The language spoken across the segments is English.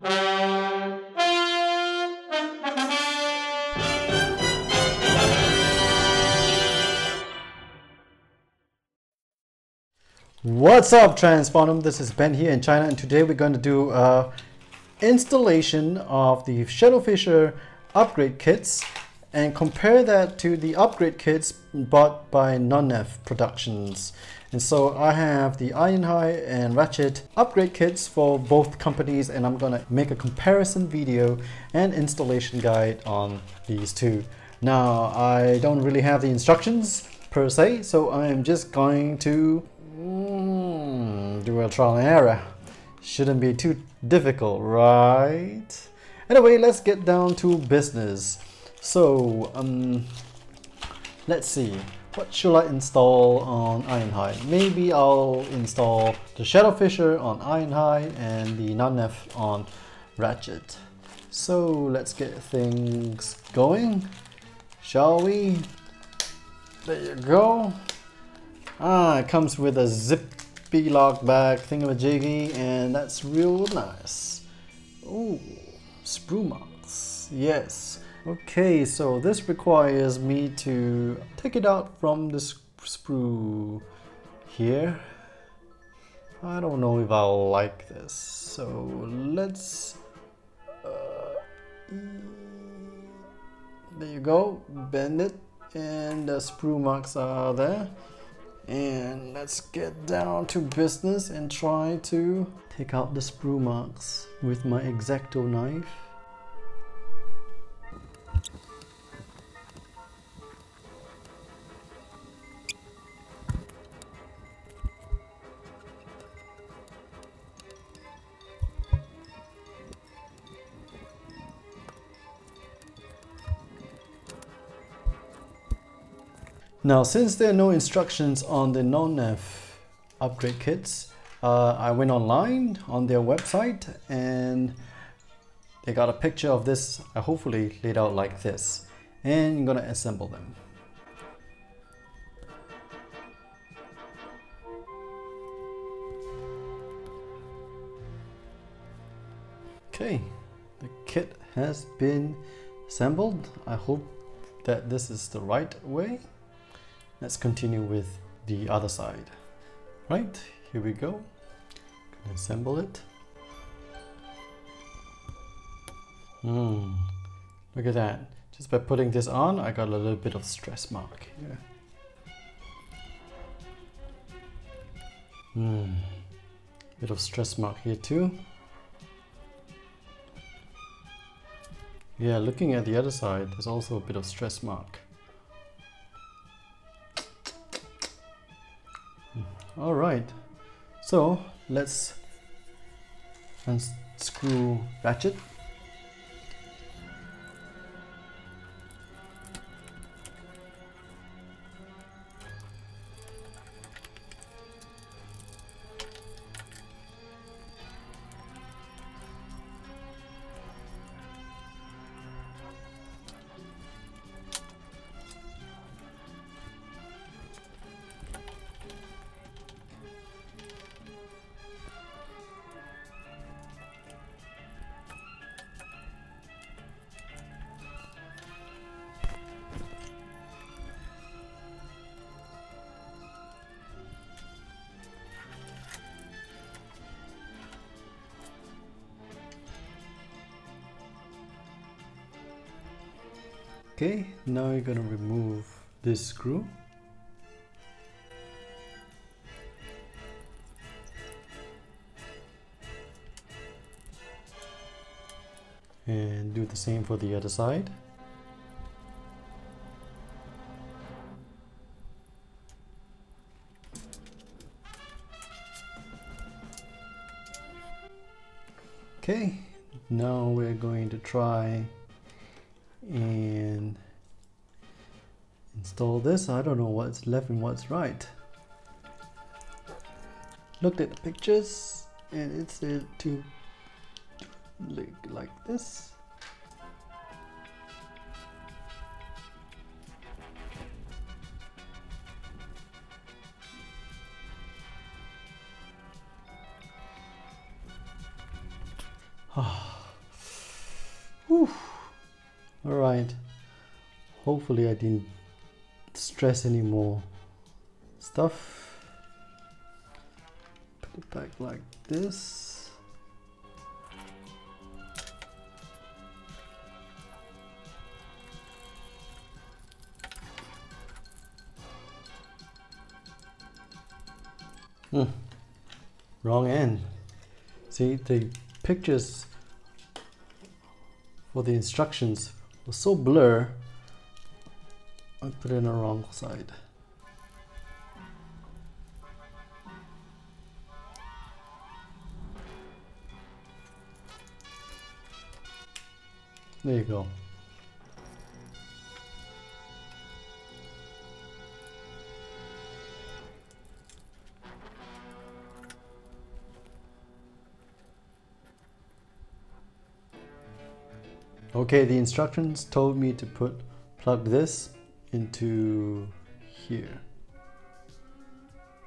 What's up, Transformdom? This is Ben here in China, and today we're going to do installation of the Fissure upgrade kits and compare that to the upgrade kits bought by Nonnef Productions. And so I have the Ironhide and Ratchet upgrade kits for both companies, and I'm gonna make a comparison video and installation guide on these two. Now, I don't really have the instructions per se, so I am just going to do a trial and error. Shouldn't be too difficult, right? Anyway, let's get down to business. So, let's see. What should I install on Ironhide? Maybe I'll install the Fissure on Ironhide and the Nonnef on Ratchet. So let's get things going, shall we? There you go. It comes with a zippy lock bag thingamajiggy, and that's real nice. Oh, sprue marks, yes. Okay, so this requires me to take it out from the sprue here. I don't know if I'll like this, so let's there you go, bend it, and the sprue marks are there. And let's get down to business and try to take out the sprue marks with my X-Acto knife. Now, since there are no instructions on the Nonnef upgrade kits, I went online on their website and they got a picture of this, hopefully laid out like this, and I'm gonna assemble them. Okay, the kit has been assembled. I hope that this is the right way. Let's continue with the other side. Right, here we go. Gonna assemble it. Look at that. Just by putting this on, I got a little bit of stress mark here. Bit of stress mark here too. Yeah, looking at the other side, there's also a bit of stress mark. All right, so let's unscrew Ratchet. Okay, now you're gonna remove this screw. And do the same for the other side. Okay, now we're going to try and install this. I don't know what's left and what's right. Looked at the pictures and it said to like this. Alright, hopefully I didn't stress any more stuff. Put it back like this. Wrong end. See, the pictures for the instructions was so blur, I put it on the wrong side. There you go. Okay, the instructions told me to plug this into here.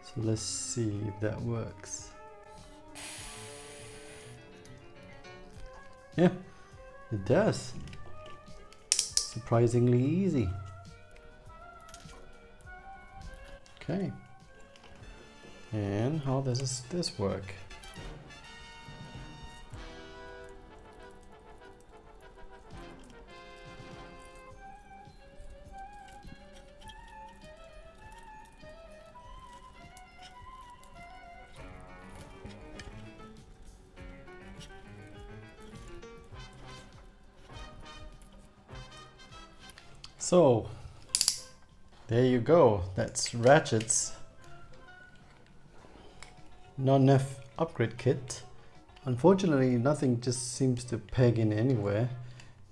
So let's see if that works. Yeah, it does. Surprisingly easy. Okay. And how does this work? So there you go, that's Ratchet's Nonnef upgrade kit. Unfortunately, nothing just seems to peg in anywhere.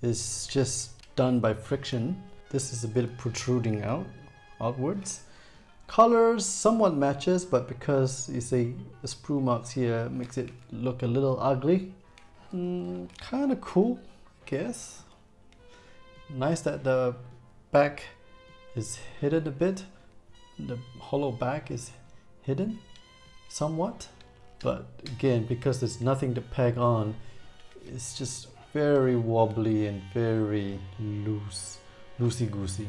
It's just done by friction. This is a bit protruding outwards. Colors somewhat matches, but because you see the sprue marks here makes it look a little ugly. Kind of cool, I guess. Nice that the back is hidden a bit. The hollow back is hidden somewhat, but again, because there's nothing to peg on, it's just very wobbly and very loosey-goosey.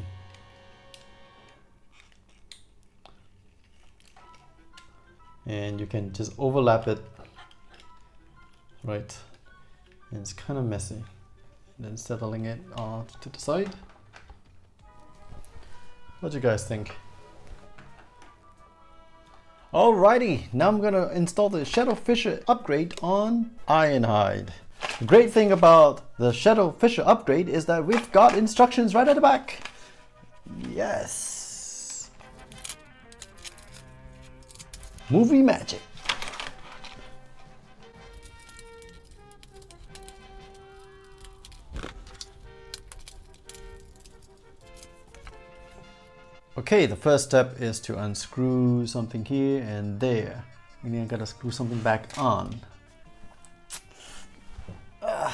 And you can just overlap it, right? And it's kind of messy. And then settling it off to the side. What do you guys think? Alrighty, now I'm gonna install the Shadow Fissure upgrade on Ironhide. The great thing about the Shadow Fissure upgrade is that we've got instructions right at the back. Yes! Movie magic. Okay, the first step is to unscrew something here and there. And then I gotta screw something back on. Here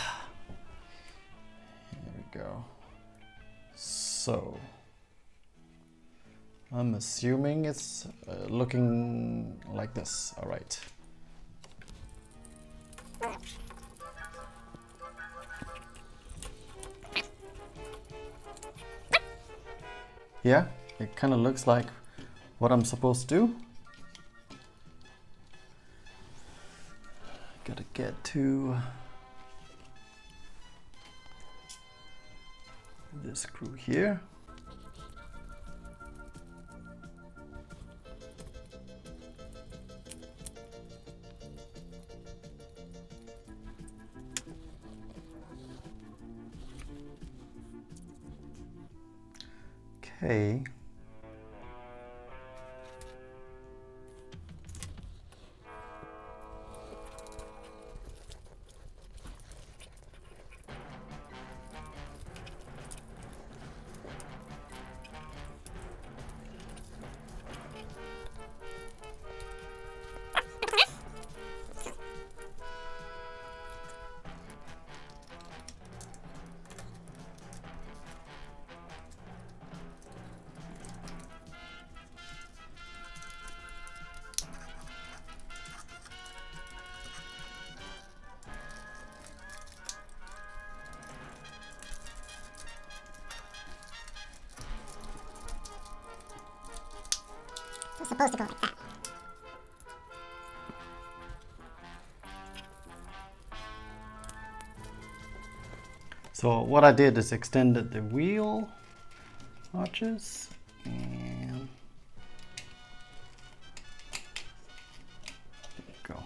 we go. So, I'm assuming it's looking like this. All right. Yeah. It kind of looks like what I'm supposed to do. Gotta get to this screw here. Okay. supposed to go like that. So what I did is extended the wheel arches and there you go.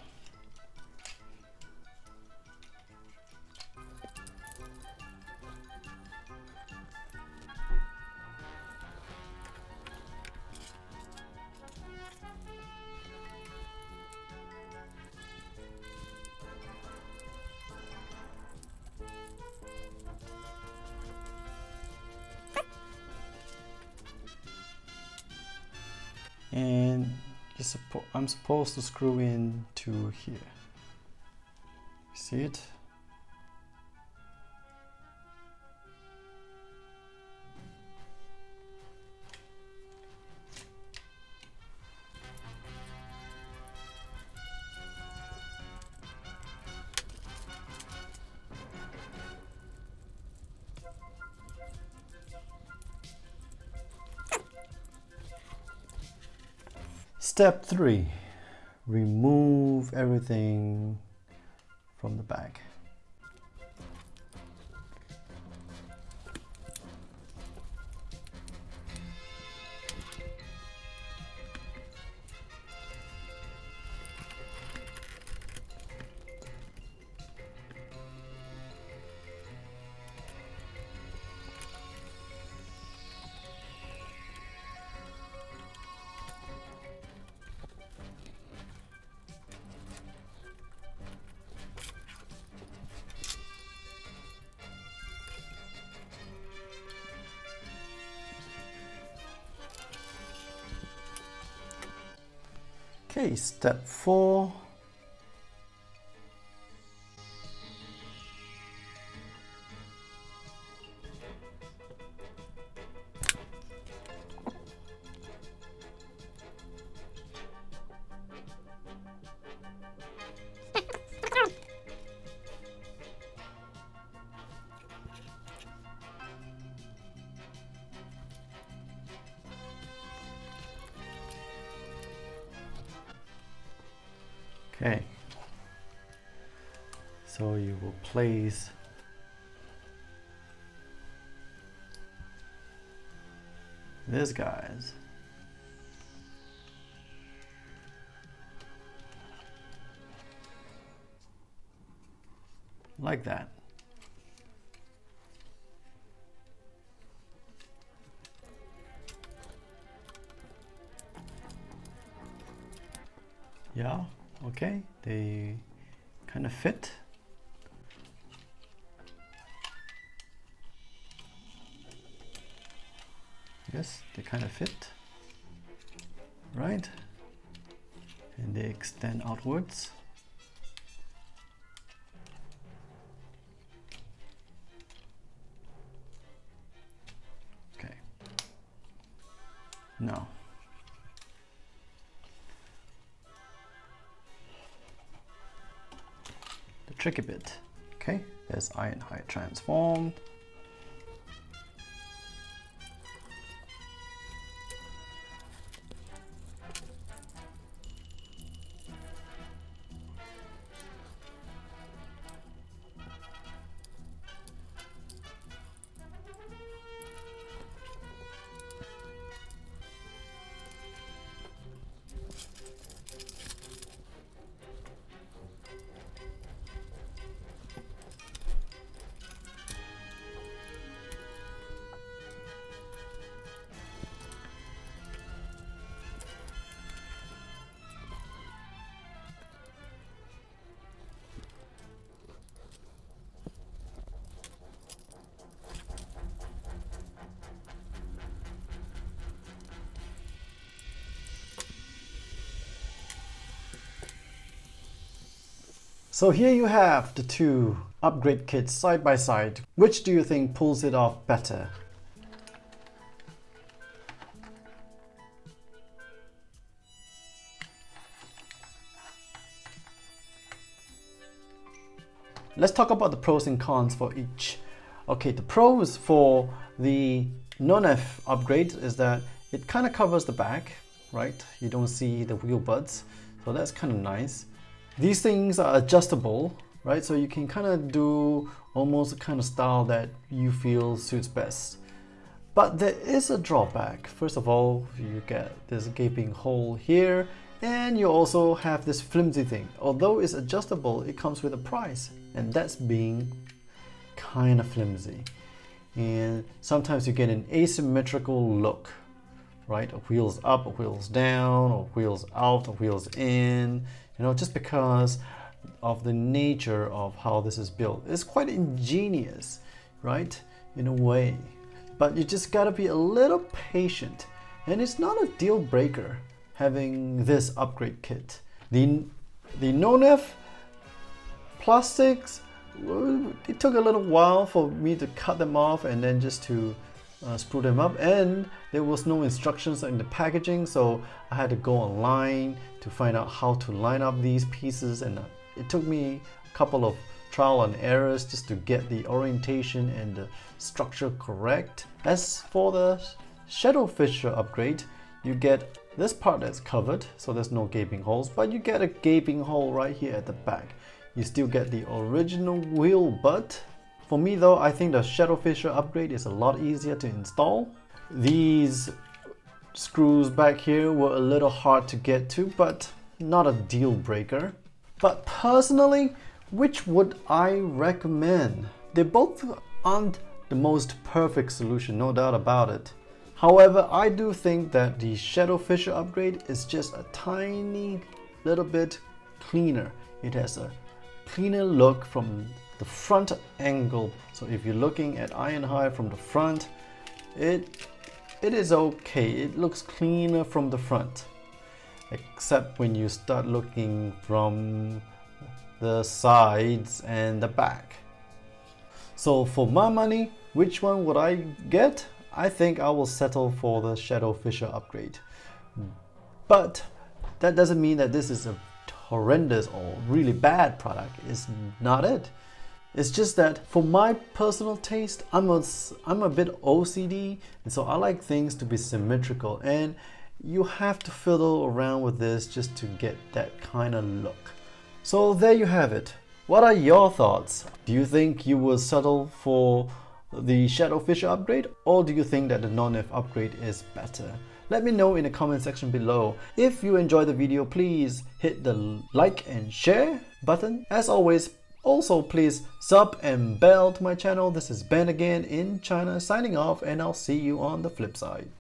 And I'm supposed to screw in to here. See it? Step 3, remove everything from the back. Okay, step 4. Okay, so you will place these guys like that. Yeah. Okay, they kind of fit. Yes, they kind of fit, right? And they extend outwards. Okay. Now, tricky bit. Okay, there's Ironhide transformed. So here you have the two upgrade kits side by side. Which do you think pulls it off better? Let's talk about the pros and cons for each. Okay, the pros for the Nonnef upgrade is that it kind of covers the back, right? You don't see the wheel buds, so that's kind of nice. These things are adjustable, right? So you can kind of do almost a kind of style that you feel suits best. But there is a drawback. First of all, you get this gaping hole here, and you also have this flimsy thing. Although it's adjustable, it comes with a price, and that's being kind of flimsy. And sometimes you get an asymmetrical look, right? A wheels up, a wheels down, or wheels out, or wheels in, you know, just because of the nature of how this is built. It's quite ingenious, right? In a way. But you just gotta be a little patient. And it's not a deal breaker having this upgrade kit. The Nonnef plastics, it took a little while for me to cut them off and then just to screw them up, and there was no instructions in the packaging, so I had to go online to find out how to line up these pieces, and it took me a couple of trial and errors just to get the orientation and the structure correct. As for the Shadow Fissure upgrade, you get this part that's covered, so there's no gaping holes, but you get a gaping hole right here at the back. You still get the original wheel butt. For me though, I think the Shadow Fissure upgrade is a lot easier to install. These screws back here were a little hard to get to, but not a deal breaker. But personally, which would I recommend? They both aren't the most perfect solution, no doubt about it. However, I do think that the Shadow Fissure upgrade is just a tiny little bit cleaner. It has a cleaner look from the front angle. So if you're looking at Ironhide from the front, it is okay. It looks cleaner from the front, except when you start looking from the sides and the back. So for my money, which one would I get? I think I will settle for the Shadow Fissure upgrade. But that doesn't mean that this is a horrendous or really bad product. It's not it. It's just that for my personal taste, I'm a bit OCD, and so I like things to be symmetrical, and you have to fiddle around with this just to get that kind of look. So there you have it. What are your thoughts? Do you think you will settle for the Shadow Fissure upgrade, or do you think that the Nonnef upgrade is better? Let me know in the comment section below. If you enjoyed the video, please hit the like and share button. As always, also please sub and bell to my channel. This is Ben again in China signing off, and I'll see you on the flip side.